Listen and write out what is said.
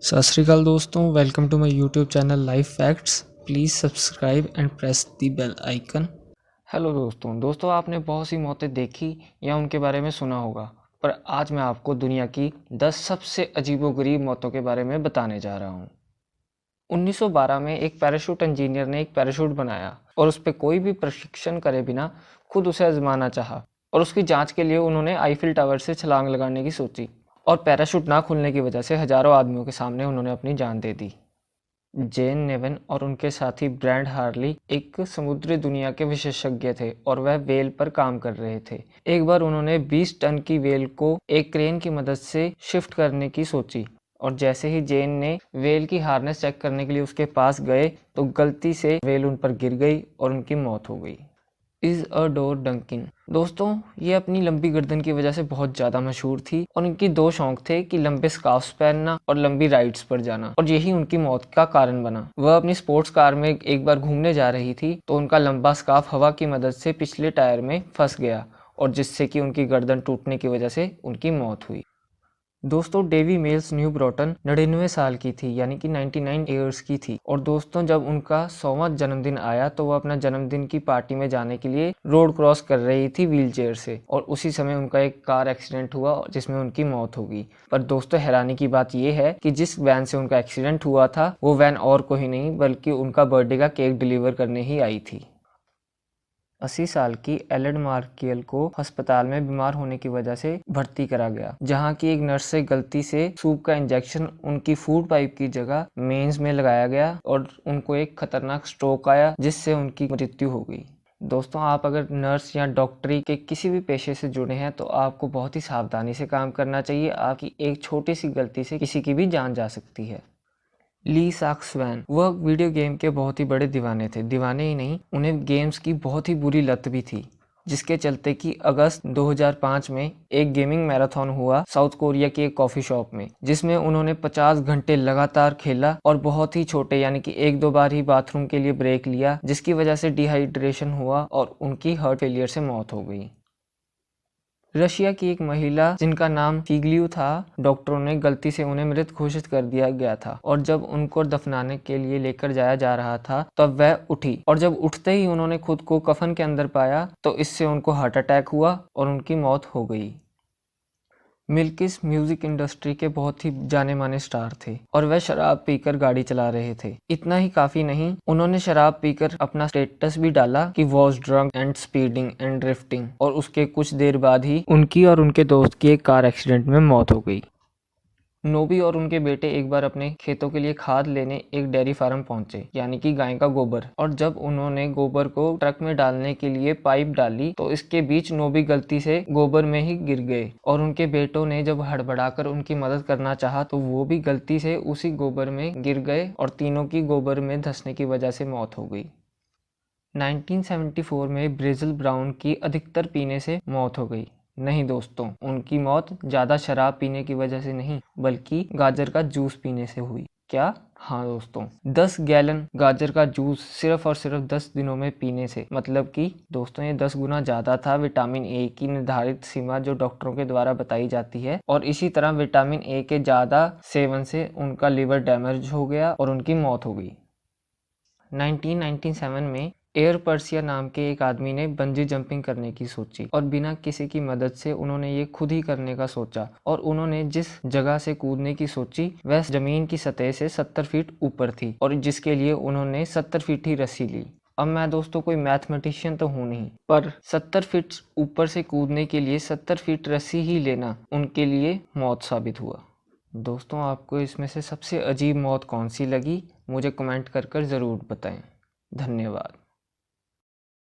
सत श्री अकाल दोस्तों, welcome to my YouTube channel life facts. Please subscribe and press the bell icon. Hello दोस्तों आपने बहुत सी मौतें देखी या उनके बारे में सुना होगा, पर आज मैं आपको दुनिया की 10 सबसे अजीबोगरीब मौतों के बारे में बताने जा रहा हूँ। 1912 में एक पैराशूट इंजीनियर ने एक पैराशूट बनाया और उस पर कोई भी प्रशिक्षण करे बिना खुद उसे आजमाना चाहा, और उसकी जांच के लिए उन्होंने आईफिल टावर से छलांग लगाने की सोची, और पैराशूट ना खुलने की वजह से हजारों आदमियों के सामने उन्होंने अपनी जान दे दी। जेन नेवन और उनके साथी ब्रैंड हार्ली एक समुद्री दुनिया के विशेषज्ञ थे और वह वेल पर काम कर रहे थे। एक बार उन्होंने 20 टन की वेल को एक क्रेन की मदद से शिफ्ट करने की सोची, और जैसे ही जेन ने वेल की हार्नेस चेक करने के लिए उसके पास गए तो गलती से वेल उन पर गिर गई और उनकी मौत हो गई। Is a door Dunkin. दोस्तों, ये अपनी लंबी गर्दन की वजह से बहुत ज़्यादा मशहूर थी और इनकी दो शौक थे कि लंबे स्कार्फ्स पहनना और लंबी राइड्स पर जाना, और यही उनकी मौत का कारण बना। वह अपनी स्पोर्ट्स कार में एक बार घूमने जा रही थी तो उनका लंबा स्कार्फ हवा की मदद से पिछले टायर में फंस गया, और जिससे कि उनकी गर्दन टूटने की वजह से उनकी मौत हुई। दोस्तों, डेवी मेल्स न्यू ब्रॉटन 99 साल की थी, यानी कि 99 ईयर्स की थी। और दोस्तों, जब उनका 100वां जन्मदिन आया तो वो अपना जन्मदिन की पार्टी में जाने के लिए रोड क्रॉस कर रही थी व्हीलचेयर से, और उसी समय उनका एक कार एक्सीडेंट हुआ जिसमें उनकी मौत हो गई। पर दोस्तों, हैरानी की बात यह है कि जिस वैन से उनका एक्सीडेंट हुआ था वो वैन और कोई नहीं बल्कि उनका बर्थडे का केक डिलीवर करने ही आई थी। 80 साल की एलेड मार्कियल को अस्पताल में बीमार होने की वजह से भर्ती करा गया, जहां की एक नर्स से गलती से सूप का इंजेक्शन उनकी फूड पाइप की जगह मेंस में लगाया गया और उनको एक खतरनाक स्ट्रोक आया जिससे उनकी मृत्यु हो गई। दोस्तों, आप अगर नर्स या डॉक्टरी के किसी भी पेशे से जुड़े हैं तो आपको बहुत ही सावधानी से काम करना चाहिए। आपकी एक छोटी सी गलती से किसी की भी जान जा सकती है। ली साक्सवैन, वह वीडियो गेम के बहुत ही बड़े दीवाने थे। दीवाने ही नहीं, उन्हें गेम्स की बहुत ही बुरी लत भी थी, जिसके चलते कि अगस्त 2005 में एक गेमिंग मैराथन हुआ साउथ कोरिया की एक कॉफी शॉप में, जिसमें उन्होंने 50 घंटे लगातार खेला और बहुत ही छोटे यानी कि एक दो बार ही बाथरूम के लिए ब्रेक लिया, जिसकी वजह से डिहाइड्रेशन हुआ और उनकी हार्ट फेलियर से मौत हो गई। रशिया की एक महिला जिनका नाम फिग्लियो था, डॉक्टरों ने गलती से उन्हें मृत घोषित कर दिया गया था, और जब उनको दफनाने के लिए लेकर जाया जा रहा था तब वह उठी, और जब उठते ही उन्होंने खुद को कफन के अंदर पाया तो इससे उनको हार्ट अटैक हुआ और उनकी मौत हो गई। मिल्किस म्यूजिक इंडस्ट्री के बहुत ही जाने माने स्टार थे और वह शराब पीकर गाड़ी चला रहे थे। इतना ही काफी नहीं, उन्होंने शराब पीकर अपना स्टेटस भी डाला कि was drunk and speeding and drifting, और उसके कुछ देर बाद ही उनकी और उनके दोस्त की एक कार एक्सीडेंट में मौत हो गई। नोबी और उनके बेटे एक बार अपने खेतों के लिए खाद लेने एक डेयरी फार्म पहुंचे, यानी कि गाय का गोबर, और जब उन्होंने गोबर को ट्रक में डालने के लिए पाइप डाली तो इसके बीच नोबी गलती से गोबर में ही गिर गए, और उनके बेटों ने जब हड़बड़ाकर उनकी मदद करना चाहा तो वो भी गलती से उसी गोबर में गिर गए और तीनों की गोबर में धंसने की वजह से मौत हो गई। 1974 में ब्रेजिल ब्राउन की अधिकतर पीने से मौत हो गई। नहीं दोस्तों, उनकी मौत ज़्यादा शराब पीने की वजह से नहीं बल्कि गाजर का जूस पीने से हुई। क्या? हाँ दोस्तों, 10 गैलन गाजर का जूस सिर्फ और सिर्फ 10 दिनों में पीने से, मतलब कि दोस्तों ये 10 गुना ज़्यादा था विटामिन ए की निर्धारित सीमा जो डॉक्टरों के द्वारा बताई जाती है, और इसी तरह विटामिन ए के ज़्यादा सेवन से उनका लिवर डैमेज हो गया और उनकी मौत हो गई। 1997 में एयर पर्सिया नाम के एक आदमी ने बंजी जंपिंग करने की सोची, और बिना किसी की मदद से उन्होंने ये खुद ही करने का सोचा, और उन्होंने जिस जगह से कूदने की सोची वह जमीन की सतह से 70 फीट ऊपर थी, और जिसके लिए उन्होंने 70 फीट ही रस्सी ली। अब मैं दोस्तों कोई मैथमेटिशियन तो हूँ नहीं, पर 70 फीट ऊपर से कूदने के लिए 70 फीट रस्सी ही लेना उनके लिए मौत साबित हुआ। दोस्तों, आपको इसमें से सबसे अजीब मौत कौन सी लगी मुझे कमेंट कर ज़रूर बताएं। धन्यवाद।